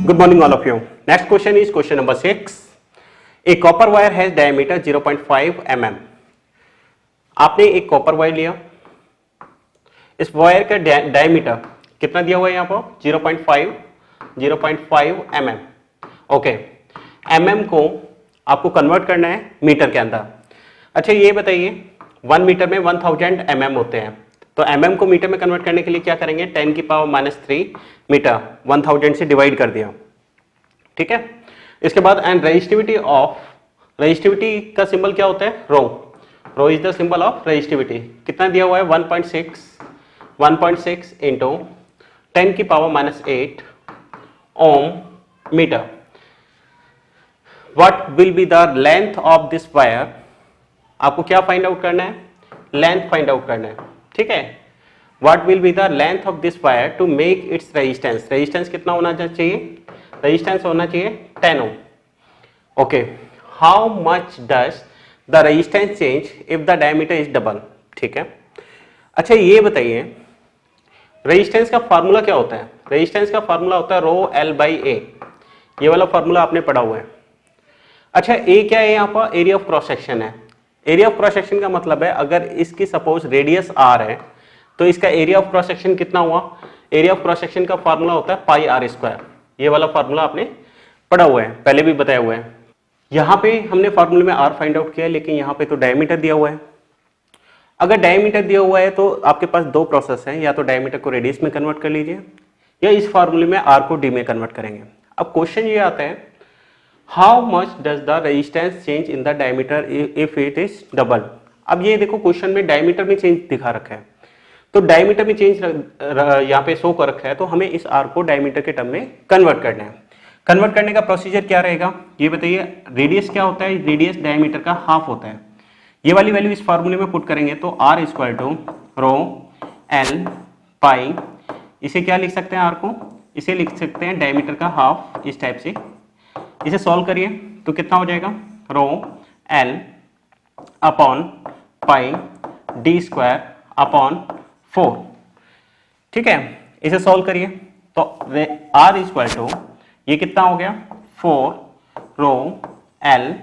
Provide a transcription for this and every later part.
Good morning, all of you. Next question is question number 6. A copper wire has diameter 0.5 mm. आपने एक copper wire लिया, इस wire का diameter कितना दिया हुआ है यहाँ पर 0.5 mm. ओके, mm को आपको कन्वर्ट करना है मीटर के अंदर. अच्छा ये बताइए 1 मीटर में 1000 mm होते हैं, तो mm को मीटर में कन्वर्ट करने के लिए क्या करेंगे 10 की पावर -3 मीटर 1000 से डिवाइड कर दिया. ठीक है, इसके बाद एंड रेजिस्टिविटी का सिंबल क्या होता है rho is the symbol of resistivity. कितना दिया हुआ है 1.6 इंटू 10 की power -8 ohm metre. What will be the length of this wire. आपको क्या फाइंड आउट करना है, लेंथ फाइंड आउट करना है. ठीक है, what will be the length of this wire to make its resistance. Resistance कितना होना चाहिए, रेजिस्टेंस होना चाहिए 10 ohm. Okay, how much does the resistance change if the diameter is double. ठीक है, अच्छा ये बताइए रेजिस्टेंस का फार्मूला क्या होता है. रेजिस्टेंस का फार्मूला होता है रो एल बाई ए. ये वाला फार्मूला आपने पढ़ा हुआ है. अच्छा ए क्या है, यहाँ पर एरिया ऑफ क्रॉस सेक्शन है. एरिया ऑफ क्रॉस सेक्शन का मतलब है अगर इसकी सपोज रेडियस आर है तो इसका एरिया ऑफ क्रॉस सेक्शन कितना हुआ. एरिया ऑफ क्रॉस सेक्शन का फार्मूला होता है पाई आर स्क्वायर. ये वाला फार्मूला आपने पढ़ा हुआ है, पहले भी बताया हुआ है. यहाँ पे हमने फार्मूले में आर फाइंड आउट किया है, लेकिन यहाँ पे तो डायमीटर दिया हुआ है. अगर डायमीटर दिया हुआ है तो आपके पास दो प्रोसेस हैं, या तो डायमीटर को रेडियस में कन्वर्ट कर लीजिए या इस फार्मूले में आर को डी में कन्वर्ट करेंगे. अब क्वेश्चन ये आता है how much does the resistance change in the diameter if it is double. अब ये देखो क्वेश्चन में डायमीटर में चेंज दिखा रखा है, तो डायमीटर में चेंज यहाँ पे शो कर रखा है, तो हमें इस आर को डायमीटर के टर्म में कन्वर्ट करना है. कन्वर्ट करने का प्रोसीजर क्या रहेगा ये बताइए. रेडियस क्या होता है, रेडियस डायमीटर का हाफ होता है. ये वाली वैल्यू इस फार्मूले में पुट करेंगे तो R equal to rho L pi. इसे क्या लिख सकते हैं, आर को इसे लिख सकते हैं डायमीटर का हाफ, इस टाइप से. इसे सॉल्व करिए तो कितना हो जाएगा रो l upon pi d square upon 4. ठीक है, इसे सॉल्व करिए तो आर इक्वल टू ये कितना हो गया 4 rho l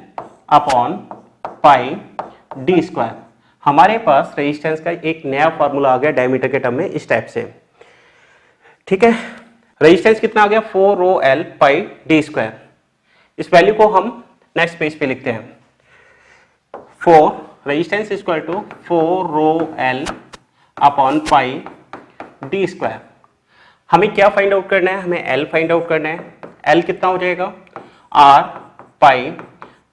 upon pi d square. हमारे पास रेजिस्टेंस का एक नया फॉर्मूला आ गया डायमीटर के टर्म में इस टाइप से. ठीक है, रेजिस्टेंस कितना आ गया 4 rho L pi d square. इस वैल्यू को हम नेक्स्ट पेज पे लिखते हैं. 4 resistance equal to 4 rho l upon pi d square. हमें क्या फाइंड आउट करना है, हमें एल फाइंड आउट करना है. एल कितना हो जाएगा r pi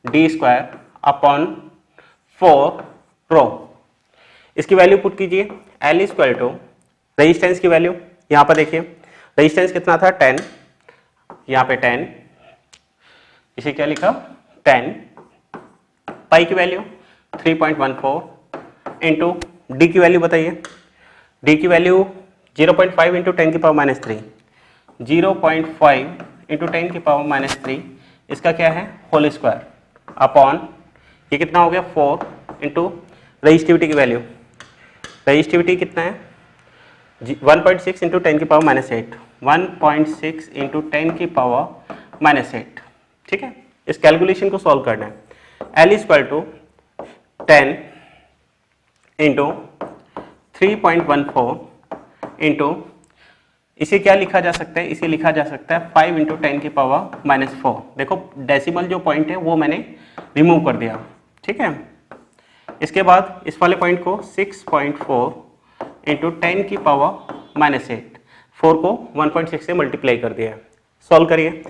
d square upon 4 rho. इसकी वैल्यू पुट कीजिए. एल इक्वल टू रेजिस्टेंस की वैल्यू यहाँ पर देखिए, रेजिस्टेंस कितना था 10, यहाँ पे 10, इसे क्या लिखा 10. पाई की वैल्यू 3.14 इंटू डी की वैल्यू बताइए. डी की वैल्यू 0.5 इंटू 10 की पावर -3. 0.5 इंटू 10 की पावर -3 इसका क्या है होल स्क्वायर अपॉन ये कितना हो गया 4 इंटू रेजिस्टिविटी की वैल्यू. रेजिस्टिविटी कितना है 1.6 इंटू 10 की पावर -8. 1.6 इंटू 10 की पावर -8. ठीक है, इस कैलकुलेशन को सॉल्व करना है. L equal to 10 into 3.14 into इसे क्या लिखा जा सकता है, इसे लिखा जा सकता है 5 इंटू 10 की पावर -4. देखो डेसिमल जो पॉइंट है वो मैंने रिमूव कर दिया. ठीक है, इसके बाद इस वाले पॉइंट को 6.4 इंटू 10 की पावर -8, 4 को 1.6 से मल्टीप्लाई कर दिया. सॉल्व करिए.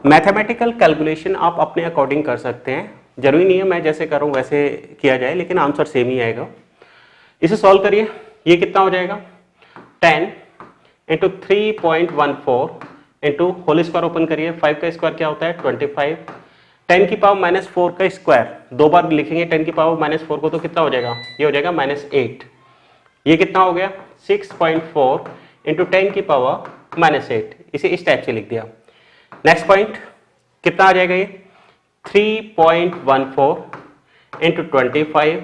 मैथमेटिकल कैलकुलेशन आप अपने अकॉर्डिंग कर सकते हैं, जरूरी नहीं है मैं जैसे करूँ वैसे किया जाए, लेकिन आंसर सेम ही आएगा. इसे सॉल्व करिए. ये कितना हो जाएगा 10 into 3.14 into whole square open करिए. 5 का स्क्वायर क्या होता है 25. 10 की पावर -4 का स्क्वायर दो बार लिखेंगे 10 की पावर -4 को, तो कितना हो जाएगा ये हो जाएगा -8. ये कितना हो गया 6.4 इंटू 10 की पावर -8. इसे इस टाइप से लिख दिया. नेक्स्ट पॉइंट कितना आ जाएगा ये 3.14 इंटू 25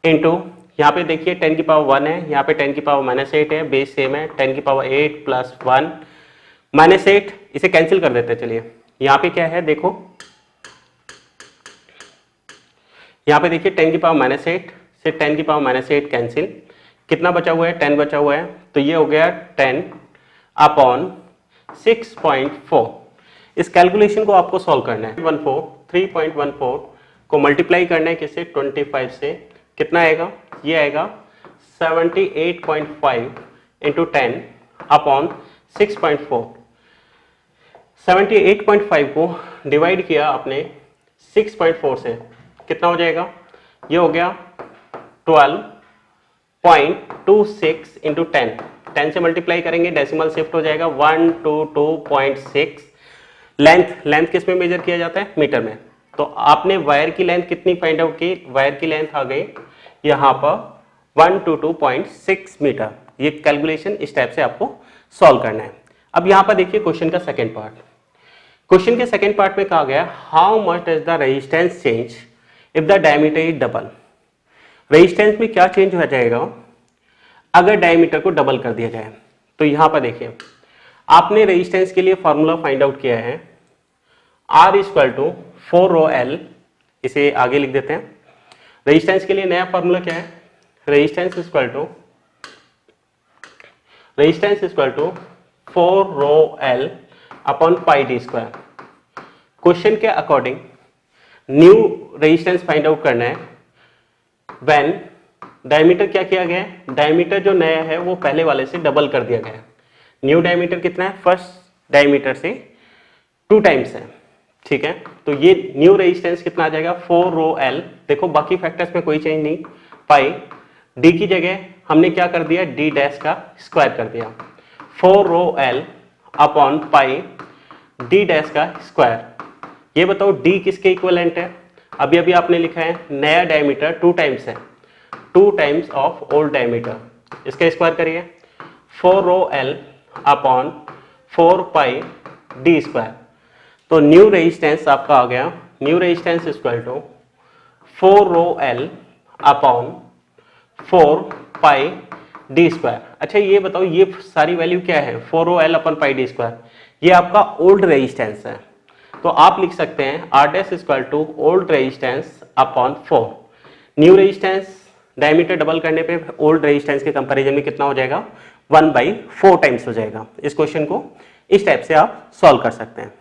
इंटू यहाँ पे देखिए 10 की पावर 1 है, यहाँ पे 10 की पावर -8 है, बेस सेम है. 10 की पावर 8 प्लस 1 -8, इसे कैंसिल कर देते हैं। चलिए यहाँ पे क्या है देखो, यहाँ पे देखिए 10 की पावर -8 से 10 की पावर -8 कैंसिल, कितना बचा हुआ है 10 बचा हुआ है, तो ये हो गया 10 अपॉन 6.4। इस कैलकुलेशन को आपको सॉल्व करना है। 3.14 को मल्टीप्लाई करना है किससे 25 से, कितना आएगा ये आएगा 78.5 इंटू 10 अपॉन 6.4। 78.5 को डिवाइड किया आपने 6.4 से, कितना हो जाएगा, ये हो गया 12.26 इंटू 10 से मल्टीप्लाई करेंगे, डेसिमल शिफ्ट हो जाएगा 122.6। लेंथ किस में मेजर किया जाता है, मीटर में। तो आपने वायर की लेंथ कितनी फाइंड आउट की, वायर की लेंथ आ गई यहाँ पर 122.6 मीटर। ये कैलकुलेशन इस टाइप से आपको सॉल्व करना है। अब यहाँ पर देखिए क्वेश्चन का सेकेंड पार्ट। क्वेश्चन के सेकेंड पार्ट में कहा गया how much does the resistance change if the diameter is double. Resistance में क्या चेंज हो जाएगा अगर डायमीटर को डबल कर दिया जाए। तो यहां पर देखिए आपने रेजिस्टेंस के लिए फॉर्मूला फाइंड आउट किया है R = 4ρl, इसे आगे लिख देते हैं। रेजिस्टेंस के लिए नया फॉर्मूला क्या है, resistance equal to 4ρl upon πd²। Question के according new resistance find out करना है व्हेन डायमीटर क्या किया गया है, डायमीटर जो नया है वो पहले वाले से डबल कर दिया गया है। न्यू डायमीटर कितना है, फर्स्ट डायमीटर से 2 टाइम्स है, ठीक है। तो ये न्यू रेजिस्टेंस कितना आ जाएगा 4ρl। देखो बाकी फैक्टर्स में कोई चेंज नहीं, पाई डी की जगह हमने क्या कर दिया d डैश का स्क्वायर कर दिया, 4ρl upon pi d dash का स्क्वायर। ये बताओ d किसके इक्विवेलेंट है, अभी अभी आपने लिखा है नया डायमीटर 2 टाइम्स है, 2 टाइम्स ऑफ ओल्ड डायमीटर, इसका स्क्वायर करिए 4ρl अपॉन 4 पाई d²। तो न्यू रेजिस्टेंस आपका आ गया, new resistance equal to 4ρl upon 4 pi d²। अच्छा ये बताओ ये सारी वैल्यू क्या है, 4ρl अपॉन पाई d², ये आपका ओल्ड रेजिस्टेंस है। तो आप लिख सकते हैं R dash equal to old resistance upon 4। New resistance diameter double करने पे ओल्ड रेजिस्टेंस के कंपैरिजन में कितना हो जाएगा 1/4 टाइम्स हो जाएगा। इस क्वेश्चन को इस टाइप से आप सॉल्व कर सकते हैं।